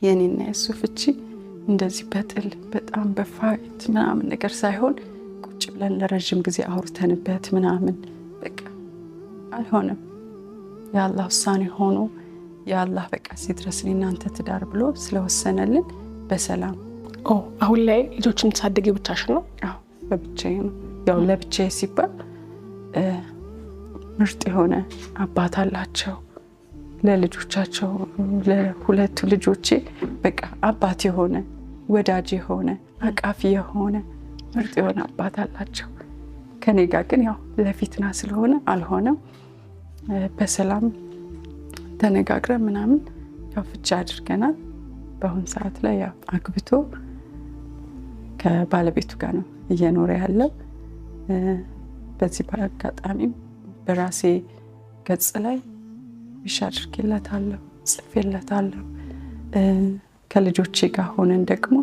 የኔና የሱ ፍቺ እንደዚህ በጥል በጣም በፋይት ምናምን ነገር ሳይሆን ቁጭ ብለን ለረጅም ጊዜ አውርተንበት ምናምን በቃ አልሆነም። የአላህ ውሳኔ ሆኖ የአላህ በቃ ሲድረስ እናንተ ትዳር ብሎ ስለወሰነልን በሰላም። አሁን ላይ ልጆችን ተሳደጊ ብቻሽን ነው? አዎ በብቻዬ ነው። ያው ለብቻዬ ሲባል ምርጥ የሆነ አባት አላቸው ለልጆቻቸው፣ ለሁለቱ ልጆቼ በቃ አባት የሆነ ወዳጅ የሆነ አቃፊ የሆነ ምርጥ የሆነ አባት አላቸው። ከኔ ጋር ግን ያው ለፊትና ስለሆነ አልሆነም። በሰላም ተነጋግረን ምናምን ያው ፍቺ አድርገናል። በአሁን ሰዓት ላይ ያው አግብቶ ከባለቤቱ ጋር ነው እየኖረ ያለው። በዚህ በአጋጣሚም በራሴ ገጽ ላይ ዊሽ አድርጌለታለሁ፣ ጽፌለታለሁ። ከልጆቼ ጋር ሆነን ደግሞ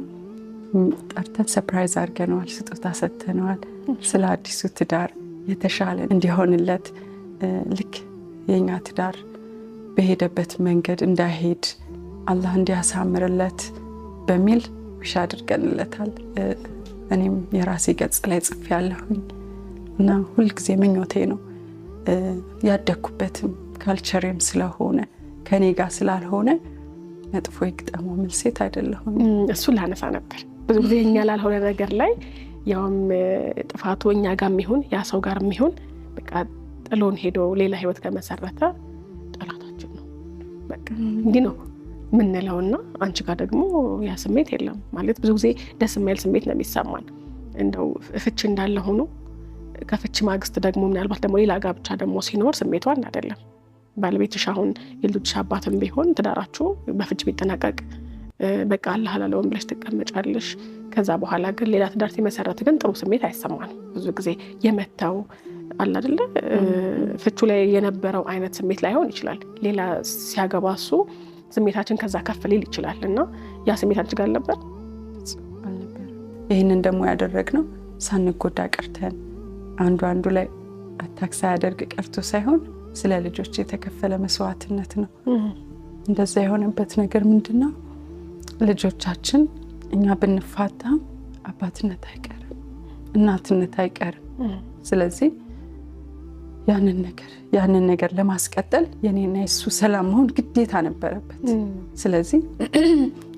ጠርተን ሰርፕራይዝ አድርገነዋል፣ ስጦታ ሰጥተነዋል። ስለ አዲሱ ትዳር የተሻለ እንዲሆንለት ልክ የኛ ትዳር በሄደበት መንገድ እንዳይሄድ አላህ እንዲያሳምርለት በሚል ዊሽ አድርገንለታል። እኔም የራሴ ገጽ ላይ ጽፌያለሁኝ እና ሁልጊዜ ምኞቴ ነው ያደኩበትም ካልቸሬም ስለሆነ ከኔ ጋር ስላልሆነ መጥፎ ይግጠመው የሚል ሴት አይደለሁም። እሱ ላነሳ ነበር ብዙ ጊዜ እኛ ላልሆነ ነገር ላይ ያውም ጥፋቱ እኛ ጋር የሚሆን ያ ሰው ጋር የሚሆን በቃ ጥሎን ሄዶ ሌላ ህይወት ከመሰረተ ጠላታችን ነው በቃ እንዲህ ነው ምንለውና አንቺ ጋር ደግሞ ያ ስሜት የለም ማለት ብዙ ጊዜ ደስ የማይል ስሜት ነው የሚሰማን። እንደው ፍቺ እንዳለ ሆኖ ከፍቺ ማግስት ደግሞ ምናልባት ደግሞ ሌላ ጋብቻ ደግሞ ሲኖር ስሜቱ አንድ አይደለም። ባለቤትሽ አሁን የልጆችሽ አባትም ቢሆን ትዳራችሁ በፍቺ ቢጠናቀቅ በቃ አላህ አላለውም ብለሽ ትቀመጫለሽ። ከዛ በኋላ ግን ሌላ ትዳር ሲመሰረት ግን ጥሩ ስሜት አይሰማንም። ብዙ ጊዜ የመተው አለ አይደለ ፍቹ ላይ የነበረው አይነት ስሜት ላይሆን ይችላል። ሌላ ሲያገባ እሱ ስሜታችን ከዛ ከፍ ሊል ይችላል እና ያ ስሜት አንቺ ጋር ነበር? ይህንን ደግሞ ያደረግነው ሳንጎዳ ቀርተን አንዱ ላይ አታክ ሳያደርግ ቀርቶ ሳይሆን ስለ ልጆች የተከፈለ መስዋዕትነት ነው። እንደዛ የሆነበት ነገር ምንድነው? ልጆቻችን እኛ ብንፋታም አባትነት አይቀርም፣ እናትነት አይቀርም። ስለዚህ ያንን ነገር ለማስቀጠል የኔና የሱ ሰላም መሆን ግዴታ ነበረበት። ስለዚህ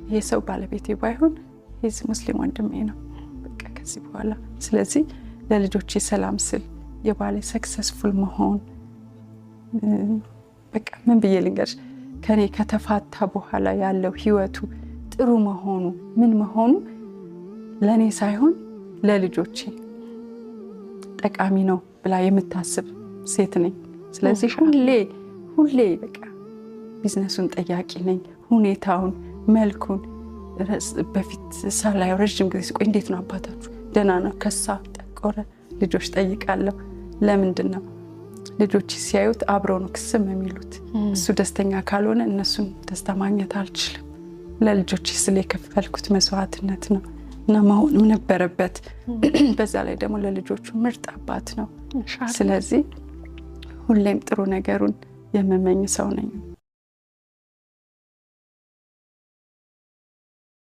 ይሄ ሰው ባለቤቴ ባይሆን ይሄ ሙስሊም ወንድሜ ነው በቃ ከዚህ በኋላ። ስለዚህ ለልጆቼ ሰላም ስል የባሌ ሰክሰስፉል መሆን በቃ ምን ብዬ ልንገርሽ፣ ከኔ ከተፋታ በኋላ ያለው ህይወቱ ጥሩ መሆኑ ምን መሆኑ ለኔ ሳይሆን ለልጆቼ ጠቃሚ ነው ብላ የምታስብ ሴት ነኝ። ስለዚህ ሁሌ በቃ ቢዝነሱን ጠያቂ ነኝ። ሁኔታውን መልኩን በፊት ሳላየው ረጅም ጊዜ ቆይ እንዴት ነው አባታችሁ ደህና ነው ከሳ ጠቆረ ልጆች ጠይቃለሁ። ለምንድን ነው ልጆች ሲያዩት አብረው ነው ክስም የሚሉት። እሱ ደስተኛ ካልሆነ እነሱን ደስታ ማግኘት አልችልም። ለልጆች ስለ የከፈልኩት መስዋዕትነት ነው እና መሆንም ነበረበት። በዛ ላይ ደግሞ ለልጆቹ ምርጥ አባት ነው። ስለዚህ ሁሌም ጥሩ ነገሩን የምመኝ ሰው ነኝ።